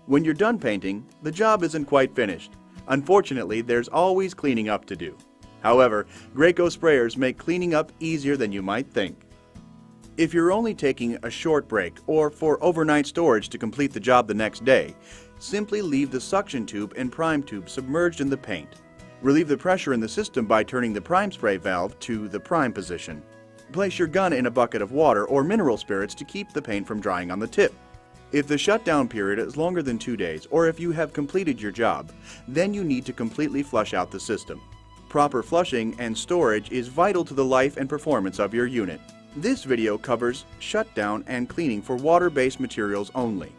When you're done painting, the job isn't quite finished. Unfortunately, there's always cleaning up to do. However, Graco sprayers make cleaning up easier than you might think. If you're only taking a short break or for overnight storage to complete the job the next day, simply leave the suction tube and prime tube submerged in the paint. Relieve the pressure in the system by turning the prime spray valve to the prime position. Place your gun in a bucket of water or mineral spirits to keep the paint from drying on the tip. If the shutdown period is longer than 2 days, or if you have completed your job, then you need to completely flush out the system. Proper flushing and storage is vital to the life and performance of your unit. This video covers shutdown and cleaning for water-based materials only.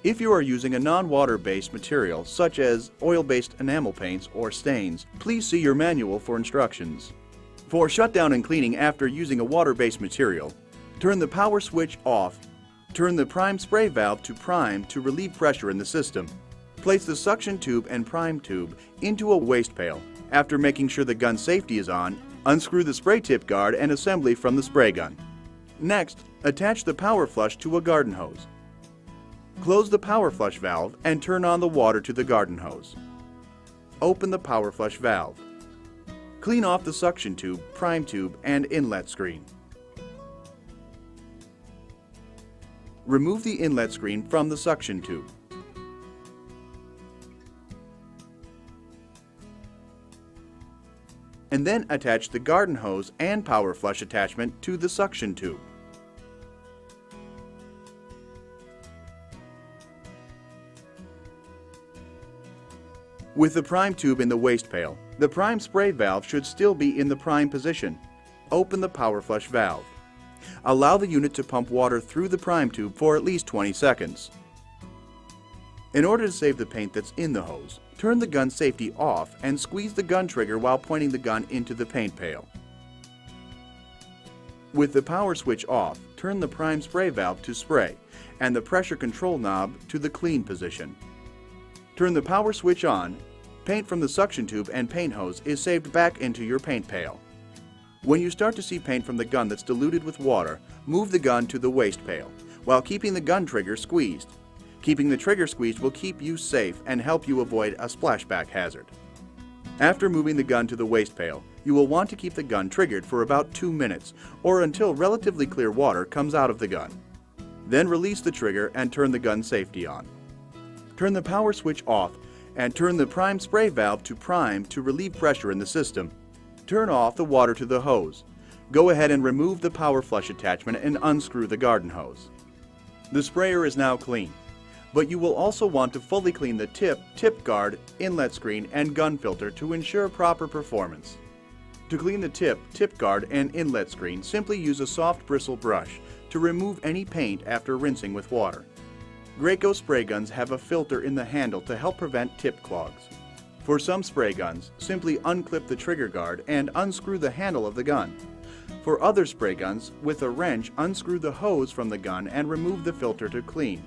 If you are using a non-water-based material, such as oil-based enamel paints or stains, please see your manual for instructions. For shutdown and cleaning after using a water-based material, turn the power switch off. Turn the prime spray valve to prime to relieve pressure in the system. Place the suction tube and prime tube into a waste pail. After making sure the gun safety is on, unscrew the spray tip guard and assembly from the spray gun. Next, attach the power flush to a garden hose. Close the power flush valve and turn on the water to the garden hose. Open the power flush valve. Clean off the suction tube, prime tube, and inlet screen. Remove the inlet screen from the suction tube. And then attach the garden hose and power flush attachment to the suction tube. With the prime tube in the waste pail, the prime spray valve should still be in the prime position. Open the power flush valve. Allow the unit to pump water through the prime tube for at least 20 seconds. In order to save the paint that's in the hose, turn the gun safety off and squeeze the gun trigger while pointing the gun into the paint pail. With the power switch off, turn the prime spray valve to spray and the pressure control knob to the clean position. Turn the power switch on. Paint from the suction tube and paint hose is saved back into your paint pail. When you start to see paint from the gun that's diluted with water, move the gun to the waste pail while keeping the gun trigger squeezed. Keeping the trigger squeezed will keep you safe and help you avoid a splashback hazard. After moving the gun to the waste pail, you will want to keep the gun triggered for about 2 minutes or until relatively clear water comes out of the gun. Then release the trigger and turn the gun safety on. Turn the power switch off and turn the prime spray valve to prime to relieve pressure in the system. Turn off the water to the hose. Go ahead and remove the power flush attachment and unscrew the garden hose. The sprayer is now clean, but you will also want to fully clean the tip guard, inlet screen, and gun filter to ensure proper performance. To clean the tip guard, and inlet screen, simply use a soft bristle brush to remove any paint after rinsing with water. Graco spray guns have a filter in the handle to help prevent tip clogs. For some spray guns, simply unclip the trigger guard and unscrew the handle of the gun. For other spray guns, with a wrench, unscrew the hose from the gun and remove the filter to clean.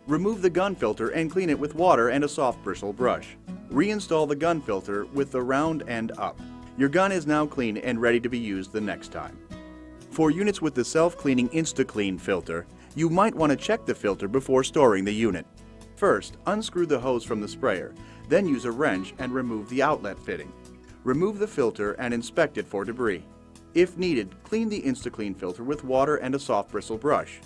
Remove the gun filter and clean it with water and a soft bristle brush. Reinstall the gun filter with the round end up. Your gun is now clean and ready to be used the next time. For units with the self-cleaning InstaClean filter, you might want to check the filter before storing the unit. First, unscrew the hose from the sprayer, then use a wrench and remove the outlet fitting. Remove the filter and inspect it for debris. If needed, clean the InstaClean filter with water and a soft bristle brush.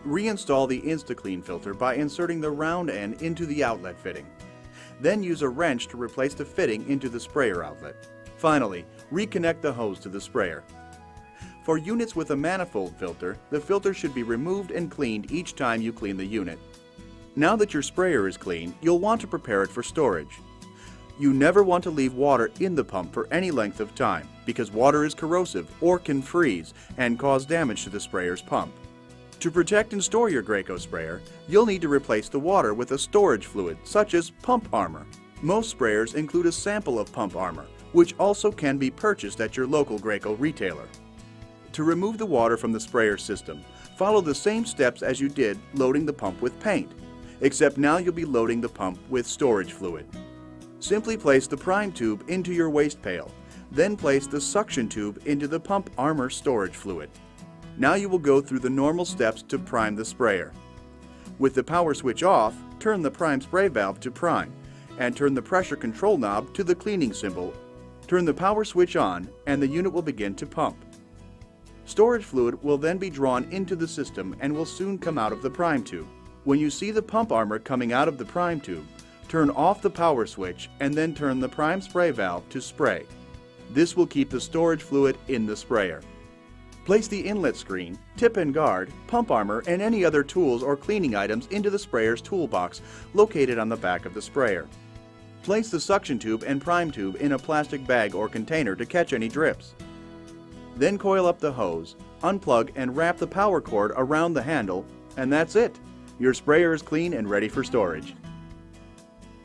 Reinstall the InstaClean filter by inserting the round end into the outlet fitting. Then use a wrench to replace the fitting into the sprayer outlet. Finally, reconnect the hose to the sprayer. For units with a manifold filter, the filter should be removed and cleaned each time you clean the unit. Now that your sprayer is clean, you'll want to prepare it for storage. You never want to leave water in the pump for any length of time because water is corrosive or can freeze and cause damage to the sprayer's pump. To protect and store your Graco sprayer, you'll need to replace the water with a storage fluid such as pump armor. Most sprayers include a sample of pump armor, which also can be purchased at your local Graco retailer. To remove the water from the sprayer system, follow the same steps as you did loading the pump with paint, except now you'll be loading the pump with storage fluid. Simply place the prime tube into your waste pail, then place the suction tube into the pump armor storage fluid. Now you will go through the normal steps to prime the sprayer. With the power switch off, turn the prime spray valve to prime, and turn the pressure control knob to the cleaning symbol. Turn the power switch on, and the unit will begin to pump. Storage fluid will then be drawn into the system and will soon come out of the prime tube. When you see the pump armor coming out of the prime tube, turn off the power switch and then turn the prime spray valve to spray. This will keep the storage fluid in the sprayer. Place the inlet screen, tip and guard, pump armor, and any other tools or cleaning items into the sprayer's toolbox located on the back of the sprayer. Place the suction tube and prime tube in a plastic bag or container to catch any drips. Then coil up the hose, unplug and wrap the power cord around the handle, and that's it. Your sprayer is clean and ready for storage.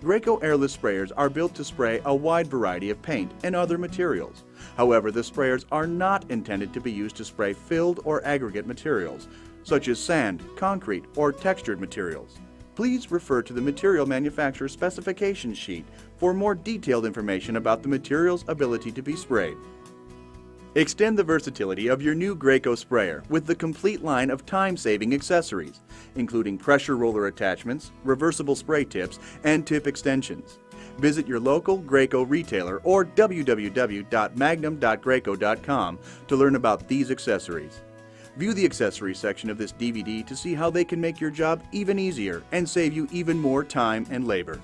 Graco Airless sprayers are built to spray a wide variety of paint and other materials. However, the sprayers are not intended to be used to spray filled or aggregate materials, such as sand, concrete, or textured materials. Please refer to the material manufacturer's specification sheet for more detailed information about the material's ability to be sprayed. Extend the versatility of your new Graco sprayer with the complete line of time-saving accessories, including pressure roller attachments, reversible spray tips, and tip extensions. Visit your local Graco retailer or www.magnum.graco.com to learn about these accessories. View the accessories section of this DVD to see how they can make your job even easier and save you even more time and labor.